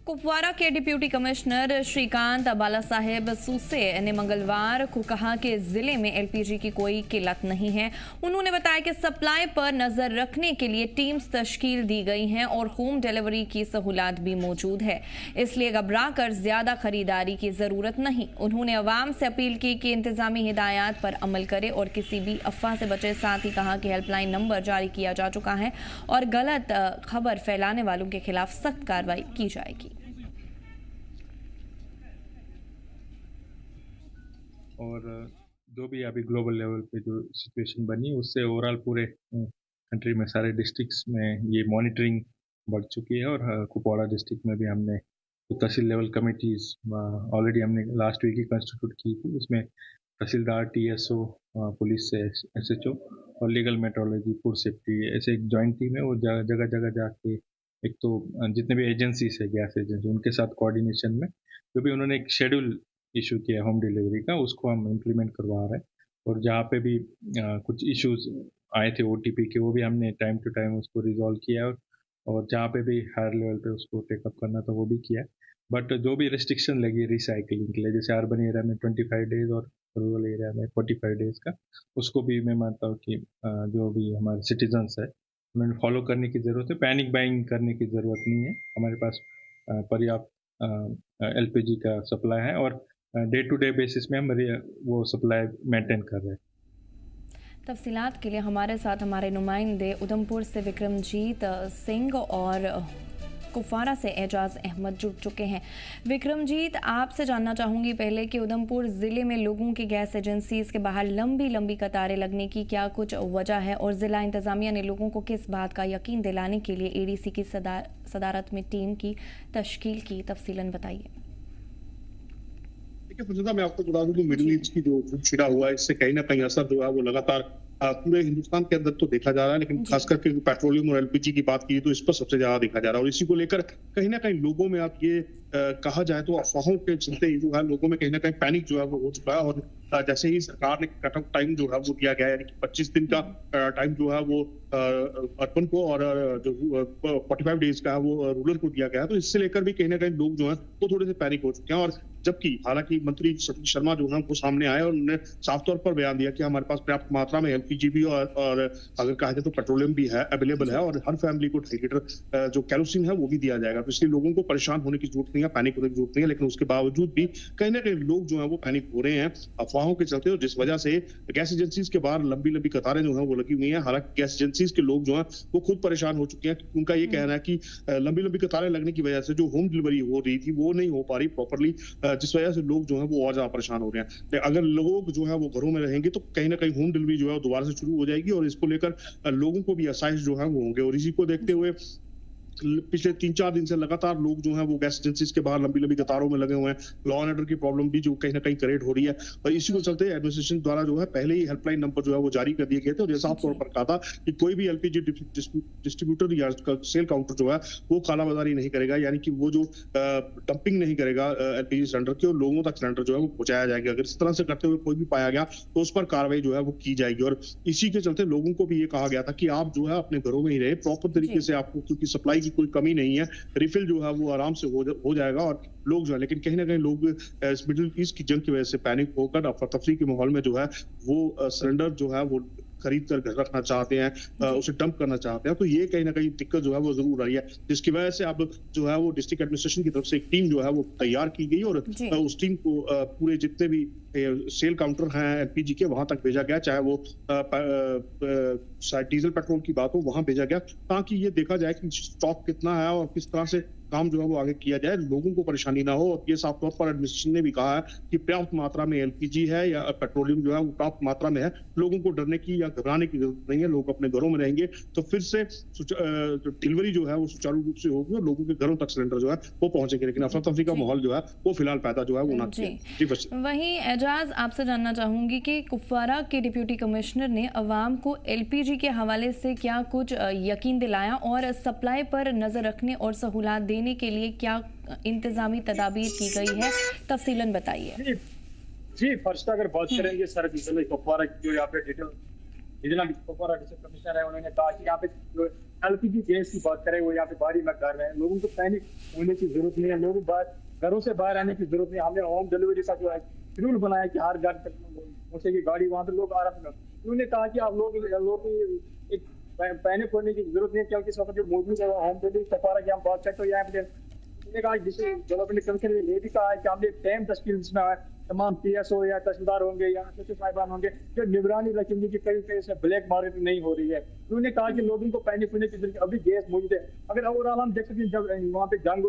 कुपवारा के deputy commissioner Shrikant Balasaheb SUSE ने मंगलवार को कहा कि जिले में एलपीजी की कोई किल्लत नहीं है। उन्होंने बताया कि सप्लाई पर नजर रखने के लिए टीम्स तश्कील दी गई हैं और होम डिलीवरी की सहूलत भी मौजूद है, इसलिए घबराकर ज्यादा खरीदारी की जरूरत नहीं। उन्होंने अवाम से अपील की कि इंतजामी हिदायत पर अमल करे और किसी भी अफवाह से बचे। साथ ही कहा कि हेल्पलाइन नंबर जारी किया जा चुका है और गलत खबर फैलाने वालों के खिलाफ सख्त कार्रवाई की जाएगी। और जो भी अभी ग्लोबल लेवल पे जो सिचुएशन बनी उससे ओवरऑल पूरे कंट्री में सारे डिस्ट्रिक्ट्स में ये मॉनिटरिंग बढ़ चुकी है। और कुपवाड़ा डिस्ट्रिक्ट में भी हमने तो तहसील लेवल कमेटीज ऑलरेडी हमने लास्ट वीक ही कंस्टिट्यूट की थी। उसमें तहसीलदार, टीएसओ, पुलिस से एसएचओ और लीगल मेट्रोलॉजी, फूड सेफ्टी, ऐसे एक जॉइंट टीम है। वो जगह जगह जाके एक तो जितने भी एजेंसीज है, गैस एजेंसी, उनके साथ कोऑर्डिनेशन में जो भी उन्होंने एक शेड्यूल इशू किया होम डिलीवरी का, उसको हम इम्प्लीमेंट करवा रहे हैं। और जहाँ पे भी कुछ इश्यूज आए थे ओटीपी के, वो भी हमने टाइम टू टाइम उसको रिजॉल्व किया। और जहाँ पे भी हायर लेवल पे उसको टेकअप करना था वो भी किया। बट जो भी रिस्ट्रिक्शन लगी रिसाइकलिंग के लिए, जैसे अर्बन एरिया में 25 डेज और रूरल एरिया में 45 डेज का, उसको भी मैं मानता हूँ कि जो भी हमारे सिटीजन्स है उन्होंने फॉलो करने की ज़रूरत है। पैनिक बाइंग करने की ज़रूरत नहीं है। हमारे पास पर्याप्त एलपीजी का सप्लाई है और डे टू डे बेसिस में हम वो सप्लाई मेंटेन कर रहे हैं। तफसीलात के लिए हमारे साथ हमारे नुमाइंदे उधमपुर से विक्रमजीत सिंह और कुपवारा से एजाज अहमद जुड़ चुके हैं। विक्रमजीत, आपसे जानना चाहूंगी पहले कि उधमपुर ज़िले में लोगों की गैस एजेंसीज के बाहर लंबी लंबी कतारें लगने की क्या कुछ वजह है और ज़िला इंतज़ामिया ने लोगों को किस बात का यकीन दिलाने के लिए एडीसी की सदारत में टीम की तश्कील की, तफसीलन बताइए। देखिए फुर्सदा, मैं आपको बता दूं कि मिडिल ईस्ट की जो छिड़ा हुआ है, इससे कहीं ना कहीं असर जो है वो लगातार पूरे हिंदुस्तान के अंदर तो देखा जा रहा है, लेकिन खास करके पेट्रोलियम और एलपीजी की बात की तो इस पर सबसे ज्यादा देखा जा रहा है। और इसी को लेकर कहीं ना कहीं लोगों में आप ये कहा जाए तो अफवाहों के चलते जो है लोगों में कहीं ना कहीं पैनिक जो है वो हो चुका है। और जैसे ही सरकार ने कट ऑफ टाइम जो है वो दिया गया है, यानी कि 25 दिन का टाइम जो है वो अर्बन को और जो 45 डेज का है वो रूरल को दिया गया है, तो इससे लेकर भी कहीं ना कहीं लोग जो है वो थोड़े से पैनिक हो चुके हैं। और जबकि हालांकि मंत्री सतीश शर्मा जो है वो सामने आए और उन्होंने साफ तौर पर बयान दिया कि हमारे पास पर्याप्त मात्रा में एलपीजी भी और अगर कहा जाए तो पेट्रोलियम भी है, अवेलेबल है, और हर फैमिली को 2.5 लीटर जो कैरोसिन है वो भी दिया जाएगा। तो इसलिए लोगों को परेशान होने की जरूरत नहीं है, पैनिक होने की जरूरत नहीं है। लेकिन उसके बावजूद भी कहीं ना कहीं लोग जो है वो पैनिक हो रहे हैं अफवाहों के चलते, और जिस वजह से गैस एजेंसीज के बाहर लंबी लंबी कतारें जो है वो लगी हुई है। हालांकि गैस एजेंसीज के लोग जो है वो खुद परेशान हो चुके हैं। उनका ये कहना है कि लंबी लंबी कतारें लगने की वजह से जो होम डिलीवरी हो रही थी वो नहीं हो पा रही प्रॉपरली, जिस वजह से लोग जो है वो और ज्यादा परेशान हो रहे हैं। अगर लोग जो है वो घरों में रहेंगे तो कहीं ना कहीं होम डिलीवरी जो है वो दोबारा से शुरू हो जाएगी और इसको लेकर लोगों को भी आसाइश जो है वो होंगे। और इसी को देखते हुए पिछले 3-4 दिन से लगातार लोग जो हैं वो गैस एजेंसीज के बाहर लंबी लंबी कतारों में लगे हुए हैं। लॉ एंड ऑर्डर की प्रॉब्लम भी जो कहीं ना कहीं क्रिएट हो रही है, और इसी को चलते एडमिनिस्ट्रेशन द्वारा जो है पहले ही हेल्पलाइन नंबर जो है वो जारी कर दिए गए थे। और साफ तौर पर कहा था कि कोई भी एलपीजी डिस्ट्रीब्यूटर या सेल काउंटर जो है वो कालाबाजारी नहीं करेगा, यानी कि वो जो डंपिंग नहीं करेगा एलपीजी सिलेंडर की और लोगों तक सिलेंडर जो है वो पहुंचाया जाएगा। अगर इस तरह से करते हुए कोई भी पाया गया तो उस पर कार्रवाई जो है वो की जाएगी। और इसी के चलते लोगों को भी ये कहा गया था कि आप जो है अपने घरों में ही रहे प्रॉपर तरीके से, आपको क्योंकि सप्लाई की कोई कमी नहीं है, रिफिल जो है वो आराम से हो जाएगा। और लोग जो है, लेकिन कहीं ना कहीं लोग इस मिडिल ईस्ट की जंग की वजह से पैनिक होकर अफरा तफरी के माहौल में जो है वो सिलेंडर जो है वो खरीद कर घर रखना चाहते हैं, उसे डंप करना चाहते हैं। तो ये कहीं ना कहीं दिक्कत जो है वो जरूर आई है, जिसकी वजह से अब जो है वो डिस्ट्रिक्ट एडमिनिस्ट्रेशन की तरफ से एक टीम जो है वो तैयार की गई और उस टीम को पूरे जितने भी सेल काउंटर हैं एलपीजी के वहां तक भेजा गया, चाहे वो डीजल पेट्रोल की बात हो वहां भेजा गया, ताकि ये देखा जाए कि स्टॉक कितना है और किस तरह से काम जो है वो आगे किया जाए, लोगों को परेशानी ना हो। और ये साफ तौर पर एडमिनिस्ट्रेशन ने भी कहा है कि पर्याप्त मात्रा में एलपीजी है या पेट्रोलियम जो है वो पर्याप्त मात्रा में है, लोगों को डरने की या घबराने की जरूरत नहीं है। लोग अपने घरों में रहेंगे तो फिर से डिलीवरी जो है वो सुचारू रूप से होगी और लोगों के घरों तक सिलेंडर जो है वो पहुंचेंगे। लेकिन अफरा तफरी का माहौल जो है वो फिलहाल पैदा जो है वो ना किया। वहीं एजाज, आपसे जानना चाहूंगी कि कुपवारा के डिप्टी कमिश्नर ने अवाम को एलपीजी के हवाले से क्या कुछ यकीन दिलाया और सप्लाई पर नजर रखने और सहूलत देने के लिए क्या इंतजामी तदाबीर की गई है, तफसीलन बताइए। जी फर्स्ट अगर बात करेंगे सर कुपवारा की जो यहाँ पे डिटेल कुपवारा डिस्ट्रिक्ट कमिश्नर है, उन्होंने कहा कि यहाँ पे जो एलपीजी गैस की बात करें, वो यहाँ पे भारी मकदार में है। लोगों को पैनिक होने की जरूरत नहीं है, लोगों को घरों से बाहर आने की जरूरत नहीं है। हमने होम डिलीवरी का जो है शेड्यूल बनाया कि हर घर तक पहुंचेगी गाड़ी, वहाँ पे लोग आराम से। उन्होंने कहा कि आप लोग एक पैनिक होने की जरूरत नहीं है, क्योंकि इस वक्त जो मौजूद है होम डिलीवरी सफारा की हम बात करते हो यहाँ पे कहा, जिसे डेवलपमेंट कमीशन ने भी कहा है कि हमने टेम तश्कील जिसमें तमाम PSO या तहसीलदार होंगे या SHO साहिबान होंगे जो निगरानी रखेंगे कि कहीं कहीं से ब्लैक मार्केट नहीं हो रही है। उन्होंने कहा कि लोगों को पैनिक होने की जरूरत, अभी गैस मौजूद है। अगर ओवरऑल हम देख सकते हैं, जब वहाँ पे जंग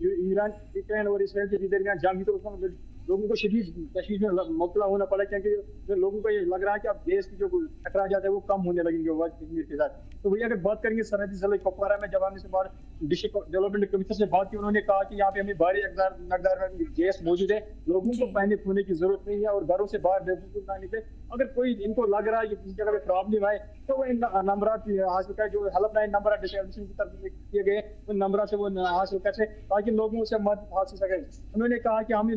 ईरान और इसराइल के दरमियान जंग हुई तो उसमें लोगों को शदीद तशवीश में मुब्तला होना पड़ा, क्योंकि लोगों को ये लग रहा है कि अब गैस की जो अखराजात है वो कम होने लगेंगे वक्त के साथ। तो भैया अगर बात करेंगे सरहदी जिले कुपवारा में, जब हमने से बार डिस्ट्रिक्ट डेवलपमेंट कमीशन से बात की, उन्होंने कहा कि यहाँ पे हमें भारी मकदार में गैस मौजूद है, लोगों को पैनिक होने की जरूरत नहीं है और घरों से बाहर बेवकूफ ना निकले। अगर कोई इनको लग रहा है कि किसी जगह पे प्रॉब्लम है तो वो इन नंबर हासिल कर, जो हेल्पलाइन नंबर डिस्ट्रिक्ट की तरफ किए गए उन नंबर से वो हासिल कर सके ताकि लोगों से मदद हासिल सके। उन्होंने कहा कि हम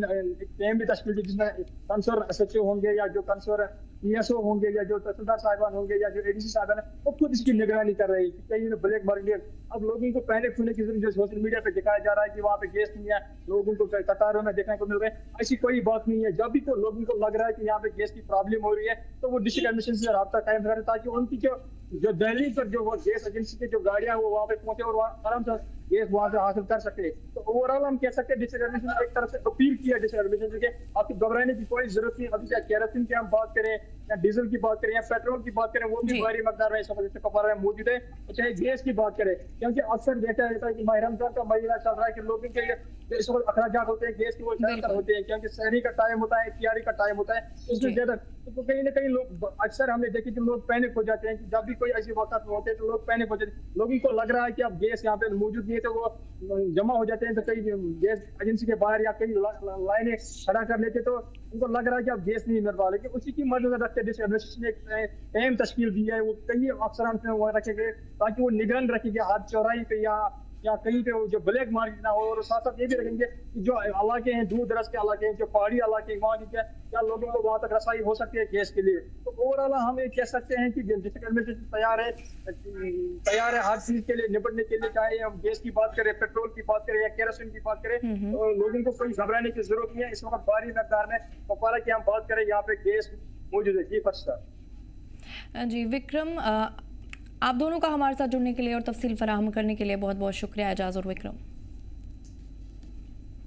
टीम भी तश्कील जिसमें कंसर्न SHO होंगे या जो कंसर्न PSO होंगे या जो तहसीलदार साहिबान होंगे या जो ADC साहिबान है, वो खुद इसकी निगरानी कर रही है। कहीं ब्लैक मार्केट, अब लोगों को पैनिक होने की जरूरत, जो सोशल मीडिया पे दिखाया जा रहा है कि वहाँ पे गैस नहीं है, लोगों को कतारों में देखने को मिल रहा है, ऐसी कोई बात नहीं है। जब भी तो लोगों को लग रहा है कि यहाँ पे गैस की प्रॉब्लम हो रही है तो वो डिस्ट्रिक्ट एडमिनिस्ट्रेशन से राब्ता कायम करें ताकि उनकी जो दिल्ली पर जो गैस एजेंसी की जो गाड़ियां वो वहाँ पे पहुंचे और वहाँ आराम से गैस वहाँ से हासिल कर सके। तो ओवरऑल हम कह सकते हैं डिस्ट्रिक्ट एडमिनिस्ट्रेशन एक तरफ से अपील किया डिस्ट्रिक्ट एडमिनिस्ट्रेशन के, आपकी घबराने की कोई जरूरत नहीं। अभी चाहे केरोसिन की हम बात करें या डीजल की बात करें या पेट्रोल की बात करें, वो भी भारी मकदार में इस वक्त कुपवारा में मौजूद है। चाहे गैस की बात करें, क्योंकि अक्सर देखा जाता है कि माह रमजान का महीना चल रहा है कि लोगों के जो इस वक्त अखराजात होते हैं गैस की वो ज्यादातर होते हैं, क्योंकि शहरी का टाइम होता है, इफ्तारी का टाइम होता है, इसमें ज्यादा तो कहीं ना कहीं लोग अक्सर हमने देखे कि लोग पैनिक हो जाते हैं कि जब भी कोई ऐसी वक्त होते हैं तो लोग पैनिक हो जाते हैं। लोगों को लग रहा है कि अब गैस यहाँ पे मौजूद नहीं है तो वो जमा हो जाते हैं, तो कई गैस एजेंसी के बाहर या कई लाइनें खड़ा कर लेते तो उनको लग रहा है कि अब गैस नहीं मिल रहा। लेकिन उसी की मदद रखते डिस्ट्रिक्ट एडमिनिस्ट्रेशन ने एक टीम तश्कील दी है, वो कई अफसरान वहाँ रखेंगे ताकि वो निगरान रखेंगे हर चौराहे पे या कहीं पे जो ब्लैक मार्केट ना हो। और साथ साथ ये भी रखेंगे कि जो इलाके हैं, दूर दराज के इलाके हैं, जो पहाड़ी इलाके हैं, वहाँ की क्या लोगों को वहाँ तक रसाई हो सकती है गैस के लिए। तो ओवरऑल हम ये कह सकते हैं कि डिस्ट्रिक्ट एडमिनिस्ट्रेशन तैयार है हर चीज के लिए निपटने के लिए, चाहे हम गैस की बात करें, पेट्रोल की बात करें या केरोसिन की बात करें, तो लोगों को कोई घबराने की जरूरत नहीं है। इस वक्त भारी मकदार में कुपवारा की हम बात करें, यहाँ पे गैस मौजूद है। जी फर्स्ट जी विक्रम, आप दोनों का हमारे साथ जुड़ने के लिए और तफसील फराहम करने के लिए बहुत बहुत शुक्रिया एजाज और विक्रम।